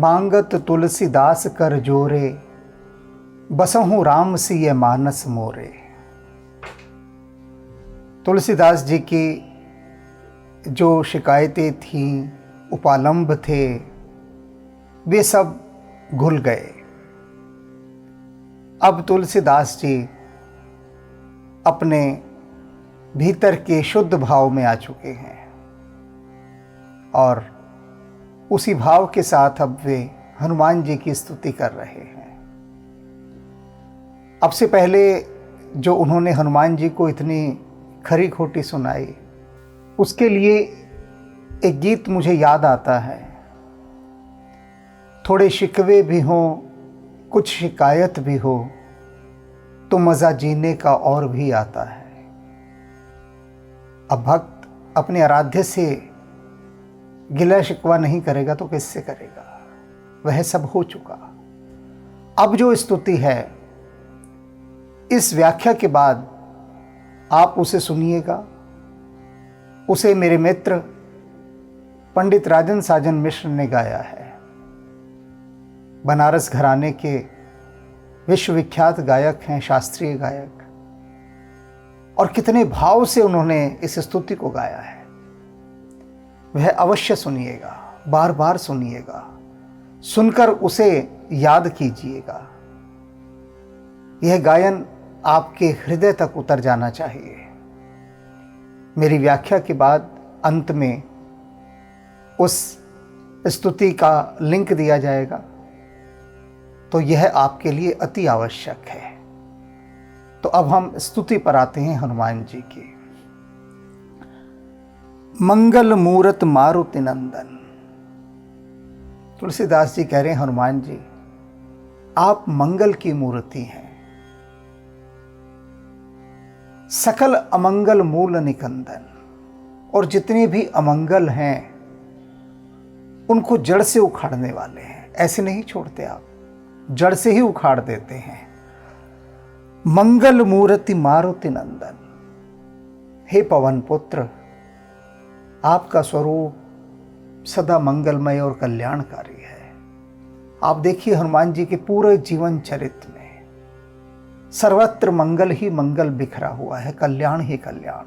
मांगत तुलसीदास कर जोरे, बसहु राम सिय मानस मोरे। तुलसीदास जी की जो शिकायतें थीं, उपालंब थे, वे सब घुल गए। अब तुलसीदास जी अपने भीतर के शुद्ध भाव में आ चुके हैं और उसी भाव के साथ अब वे हनुमान जी की स्तुति कर रहे हैं। अब से पहले जो उन्होंने हनुमान जी को इतनी खरी खोटी सुनाई, उसके लिए एक गीत मुझे याद आता है। थोड़े शिकवे भी हों, कुछ शिकायत भी हो, तो मज़ा जीने का और भी आता है। अब भक्त अपने आराध्य से गिला शिकवा नहीं करेगा तो किससे करेगा? वह सब हो चुका। अब जो स्तुति है, इस व्याख्या के बाद आप उसे सुनिएगा। उसे मेरे मित्र पंडित राजन साजन मिश्र ने गाया है। बनारस घराने के विश्वविख्यात गायक हैं, शास्त्रीय गायक, और कितने भाव से उन्होंने इस स्तुति को गाया है। वह अवश्य सुनिएगा, बार बार सुनिएगा, सुनकर उसे याद कीजिएगा। यह गायन आपके हृदय तक उतर जाना चाहिए। मेरी व्याख्या के बाद अंत में उस स्तुति का लिंक दिया जाएगा, तो यह आपके लिए अति आवश्यक है। तो अब हम स्तुति पर आते हैं हनुमान जी की। मंगल मूरत मारुति नंदन। तुलसीदास जी कह रहे हैं, हनुमान जी आप मंगल की मूर्ति हैं। सकल अमंगल मूल निकंदन, और जितने भी अमंगल हैं उनको जड़ से उखाड़ने वाले हैं। ऐसे नहीं छोड़ते आप, जड़ से ही उखाड़ देते हैं। मंगल मूर्ति मारुति नंदन। हे पवन पुत्र, आपका स्वरूप सदा मंगलमय और कल्याणकारी है। आप देखिए हनुमान जी के पूरे जीवन चरित्र में सर्वत्र मंगल ही मंगल बिखरा हुआ है, कल्याण ही कल्याण।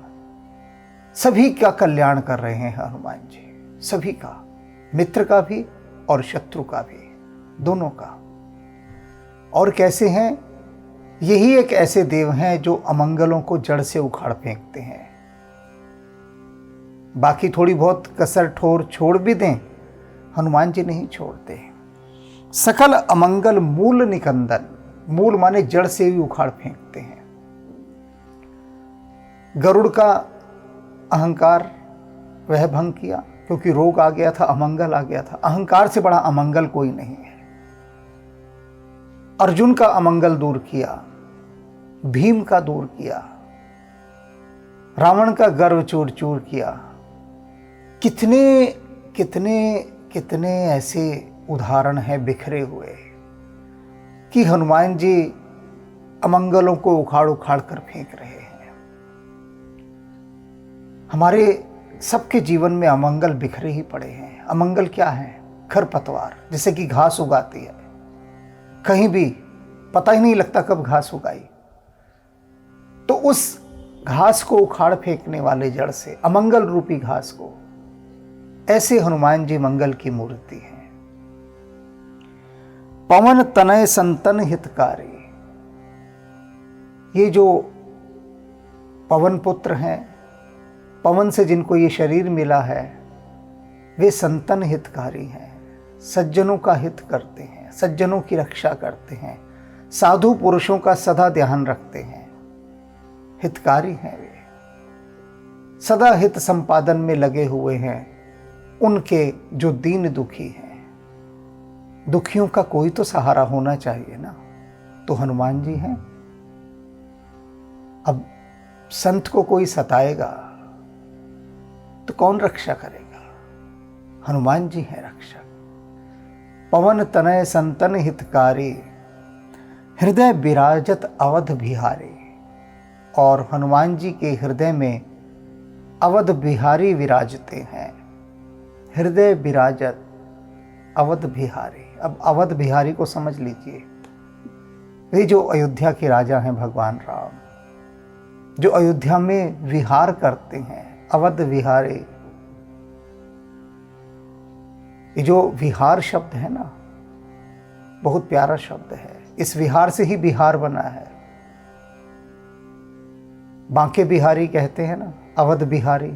सभी का कल्याण कर रहे हैं हनुमान जी, सभी का, मित्र का भी और शत्रु का भी, दोनों का। और कैसे हैं? यही एक ऐसे देव हैं जो अमंगलों को जड़ से उखाड़ फेंकते हैं। बाकी थोड़ी बहुत कसर ठोर छोड़ भी दें, हनुमान जी नहीं छोड़ते। सकल अमंगल मूल निकंदन, मूल माने जड़ से ही उखाड़ फेंकते हैं। गरुड़ का अहंकार वह भंग किया, क्योंकि रोग आ गया था, अमंगल आ गया था। अहंकार से बड़ा अमंगल कोई नहीं है। अर्जुन का अमंगल दूर किया, भीम का दूर किया, रावण का गर्व चूर चूर किया। कितने कितने कितने ऐसे उदाहरण हैं बिखरे हुए कि हनुमान जी अमंगलों को उखाड़ उखाड़ कर फेंक रहे हैं। हमारे सबके जीवन में अमंगल बिखरे ही पड़े हैं। अमंगल क्या है? खरपतवार, जैसे कि घास उगाती है, कहीं भी पता ही नहीं लगता कब घास उगाई। तो उस घास को उखाड़ फेंकने वाले जड़ से, अमंगल रूपी घास को, ऐसे हनुमान जी मंगल की मूर्ति हैं। पवन तनय संतन हितकारी। ये जो पवन पुत्र हैं, पवन से जिनको ये शरीर मिला है, वे संतन हितकारी हैं। सज्जनों का हित करते हैं, सज्जनों की रक्षा करते हैं, साधु पुरुषों का सदा ध्यान रखते हैं। हितकारी हैं वे, सदा हित संपादन में लगे हुए हैं। उनके जो दीन दुखी हैं, दुखियों का कोई तो सहारा होना चाहिए ना, तो हनुमान जी हैं। अब संत को कोई सताएगा तो कौन रक्षा करेगा? हनुमान जी हैं रक्षक। पवन तनय संतन हितकारी, हृदय विराजत अवध बिहारी। और हनुमान जी के हृदय में अवध बिहारी विराजते हैं। हृदय विराजत अवध बिहारी। अब अवध बिहारी को समझ लीजिए, वे जो अयोध्या के राजा हैं भगवान राम, जो अयोध्या में विहार करते हैं, अवध बिहारी। ये जो विहार शब्द है ना, बहुत प्यारा शब्द है। इस विहार से ही बिहार बना है। बांके बिहारी कहते हैं ना, अवध बिहारी।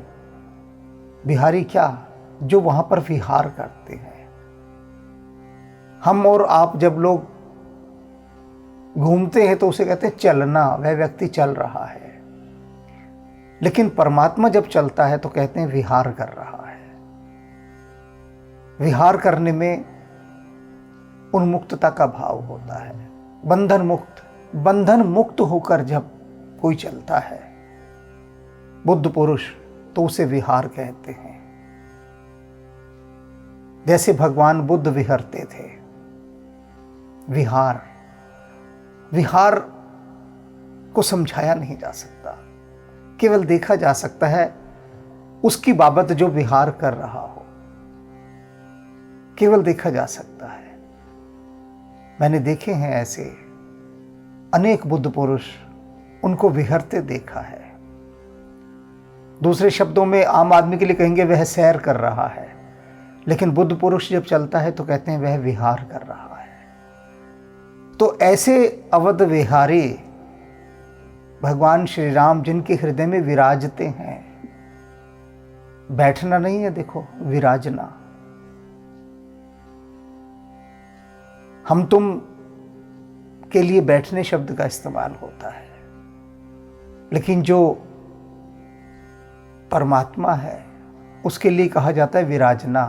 बिहारी क्या? जो वहां पर विहार करते हैं। हम और आप जब लोग घूमते हैं तो उसे कहते हैं चलना, वह व्यक्ति चल रहा है। लेकिन परमात्मा जब चलता है तो कहते हैं विहार कर रहा है। विहार करने में उन्मुक्तता का भाव होता है, बंधन मुक्त होकर जब कोई चलता है बुद्ध पुरुष, तो उसे विहार कहते हैं। जैसे भगवान बुद्ध विहरते थे। विहार को समझाया नहीं जा सकता, केवल देखा जा सकता है उसकी बाबत जो विहार कर रहा हो, केवल देखा जा सकता है। मैंने देखे हैं ऐसे अनेक बुद्ध पुरुष, उनको विहरते देखा है। दूसरे शब्दों में आम आदमी के लिए कहेंगे वह सैर कर रहा है, लेकिन बुद्ध पुरुष जब चलता है तो कहते हैं वह विहार कर रहा है। तो ऐसे अवध विहारी भगवान श्री राम जिनके हृदय में विराजते हैं। बैठना नहीं है, देखो, विराजना। हम तुम के लिए बैठने शब्द का इस्तेमाल होता है, लेकिन जो परमात्मा है उसके लिए कहा जाता है विराजना,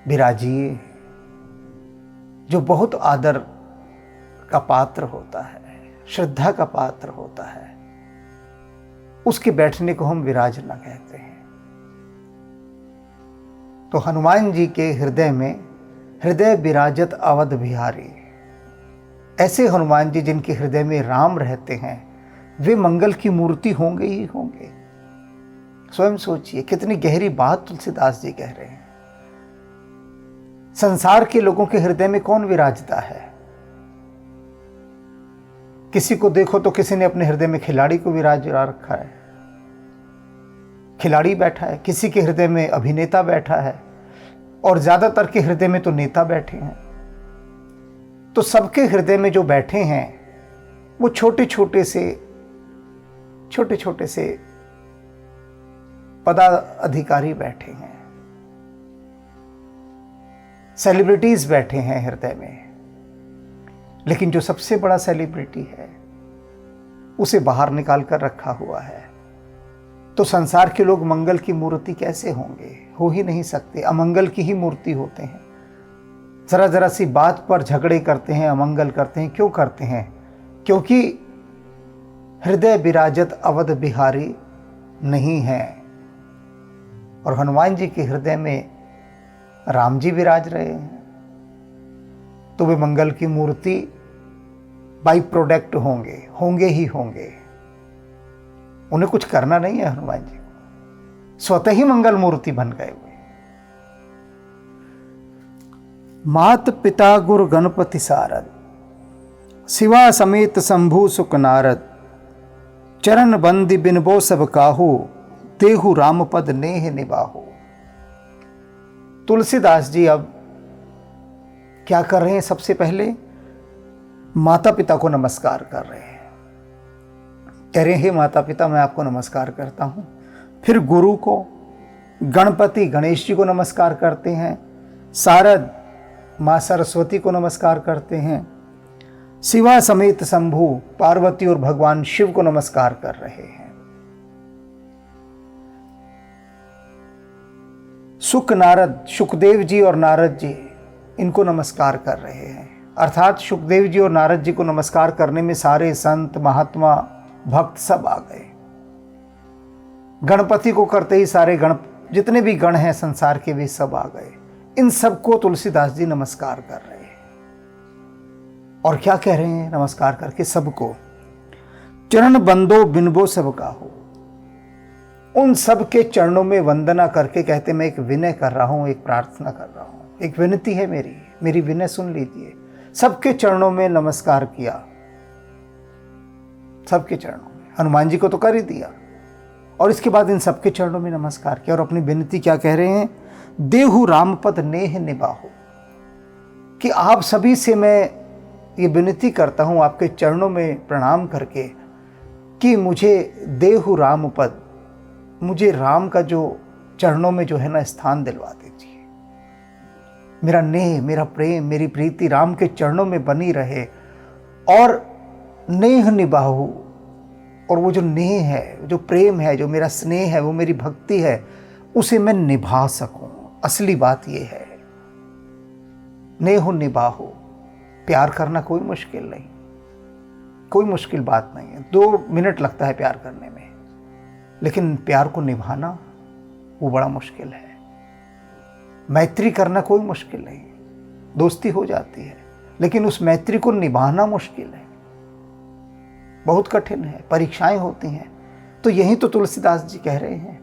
विराजिए। जो बहुत आदर का पात्र होता है, श्रद्धा का पात्र होता है, उसके बैठने को हम विराजना कहते हैं। तो हनुमान जी के हृदय में हृदय विराजत अवध बिहारी, ऐसे हनुमान जी जिनके हृदय में राम रहते हैं, वे मंगल की मूर्ति होंगे ही होंगे। स्वयं सोचिए कितनी गहरी बात तुलसीदास जी कह रहे हैं। संसार के लोगों के हृदय में कौन विराजता है? किसी को देखो तो किसी ने अपने हृदय में खिलाड़ी को विराजा रखा है, खिलाड़ी बैठा है। किसी के हृदय में अभिनेता बैठा है, और ज्यादातर के हृदय में तो नेता बैठे हैं। तो सबके हृदय में जो बैठे हैं वो छोटे छोटे से पदाधिकारी बैठे हैं, सेलिब्रिटीज बैठे हैं हृदय में। लेकिन जो सबसे बड़ा सेलिब्रिटी है उसे बाहर निकाल कर रखा हुआ है। तो संसार के लोग मंगल की मूर्ति कैसे होंगे? हो ही नहीं सकते, अमंगल की ही मूर्ति होते हैं। जरा जरा सी बात पर झगड़े करते हैं, अमंगल करते हैं। क्यों करते हैं? क्योंकि हृदय विराजत अवध बिहारी नहीं है। और हनुमान जी के हृदय में राम जी विराज रहे हैं, तो वे मंगल की मूर्ति बाई प्रोडक्ट होंगे ही होंगे। उन्हें कुछ करना नहीं है हनुमान जी को, स्वतः ही मंगल मूर्ति बन गए हुए। मात पिता गुरु गणपति सारद, शिवा समेत शंभु सुख नारद, चरण बंदी बिनबो सब काहू, तेहु राम पद नेह निबाहु। तुलसीदास जी अब क्या कर रहे हैं? सबसे पहले माता पिता को नमस्कार कर रहे हैं। कह रहे हैं माता पिता मैं आपको नमस्कार करता हूं। फिर गुरु को, गणपति गणेश जी को नमस्कार करते हैं। सारद माँ सरस्वती को नमस्कार करते हैं। शिवा समेत शंभु पार्वती और भगवान शिव को नमस्कार कर रहे हैं। सुख नारद, सुखदेव जी और नारद जी, इनको नमस्कार कर रहे हैं। अर्थात सुखदेव जी और नारद जी को नमस्कार करने में सारे संत महात्मा भक्त सब आ गए। गणपति को करते ही सारे जितने भी गण हैं संसार के वे सब आ गए। इन सबको तुलसीदास जी नमस्कार कर रहे हैं। और क्या कह रहे हैं नमस्कार करके? सबको चरण बंदो बिनबो सब काहू, उन सब के चरणों में वंदना करके कहते मैं एक विनय कर रहा हूँ, एक प्रार्थना कर रहा हूँ, एक विनती है मेरी विनय सुन लीजिए। सबके चरणों में नमस्कार किया, सबके चरणों में, हनुमान जी को तो कर ही दिया, और इसके बाद इन सबके चरणों में नमस्कार किया और अपनी विनती क्या कह रहे हैं, देहु रामपद नेह निबाहु, कि आप सभी से मैं ये विनती करता हूँ आपके चरणों में प्रणाम करके कि मुझे देहु रामपद, मुझे राम का जो चरणों में जो है ना स्थान दिलवा दीजिए। मेरा नेह, मेरा प्रेम, मेरी प्रीति राम के चरणों में बनी रहे, और नेह निबाहु, और वो जो नेह है, जो प्रेम है, जो मेरा स्नेह है, वो मेरी भक्ति है, उसे मैं निभा सकूं। असली बात ये है, नेह निबाहु, प्यार करना कोई मुश्किल नहीं, कोई मुश्किल बात नहीं है। 2 मिनट लगता है प्यार करने में, लेकिन प्यार को निभाना वो बड़ा मुश्किल है। मैत्री करना कोई मुश्किल नहीं, दोस्ती हो जाती है, लेकिन उस मैत्री को निभाना मुश्किल है, बहुत कठिन है, परीक्षाएं होती हैं। तो यही तो तुलसीदास जी कह रहे हैं,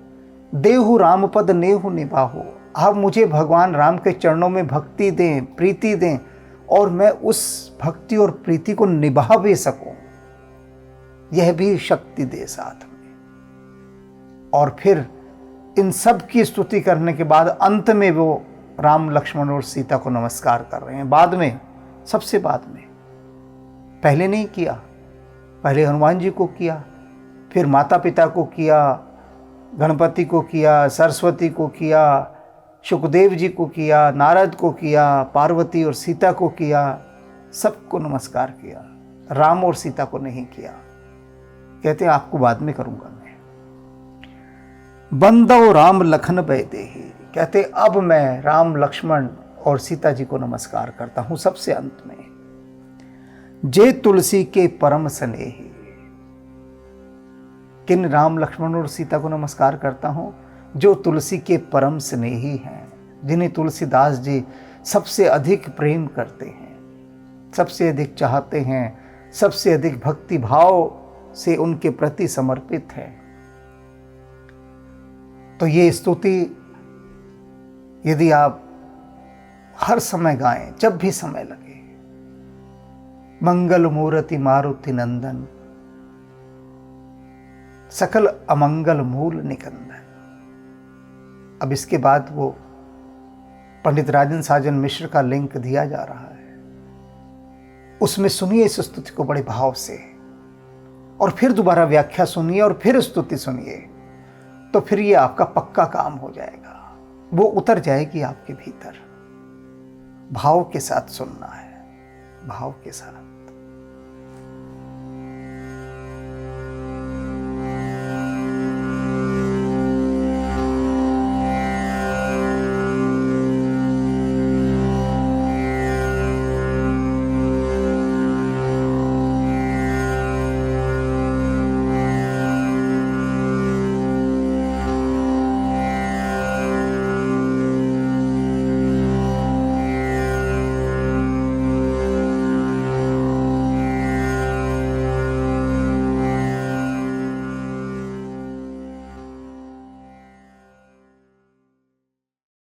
देहु रामपद नेहु निभाहु, आप मुझे भगवान राम के चरणों में भक्ति दें, प्रीति दें, और मैं उस भक्ति और प्रीति को निभा भी सकूं, यह भी शक्ति दे साथ में। और फिर इन सब की स्तुति करने के बाद अंत में वो राम, लक्ष्मण और सीता को नमस्कार कर रहे हैं, बाद में, सबसे बाद में। पहले नहीं किया, पहले हनुमान जी को किया, फिर माता पिता को किया, गणपति को किया, सरस्वती को किया, सुखदेव जी को किया, नारद को किया, पार्वती और सीता को किया, सबको नमस्कार किया, राम और सीता को नहीं किया। कहते हैं आपको बाद में करूंगा मैं। बंदो राम लखन बैदेही, कहते अब मैं राम, लक्ष्मण और सीता जी को नमस्कार करता हूं सबसे अंत में। जे तुलसी के परम स्नेही, किन राम, लक्ष्मण और सीता को नमस्कार करता हूं, जो तुलसी के परम स्नेही हैं, जिन्हें तुलसीदास जी सबसे अधिक प्रेम करते हैं, सबसे अधिक चाहते हैं, सबसे अधिक भक्ति भाव से उनके प्रति समर्पित है। तो ये स्तुति यदि आप हर समय गाएं, जब भी समय लगे, मंगल मूर्ति मारुति नंदन, सकल अमंगल मूल निकंदन। अब इसके बाद वो पंडित राजन साजन मिश्र का लिंक दिया जा रहा है, उसमें सुनिए इस स्तुति को बड़े भाव से, और फिर दोबारा व्याख्या सुनिए, और फिर स्तुति सुनिए, तो फिर ये आपका पक्का काम हो जाएगा, वो उतर जाएगी आपके भीतर। भाव के साथ सुनना है, भाव के साथ।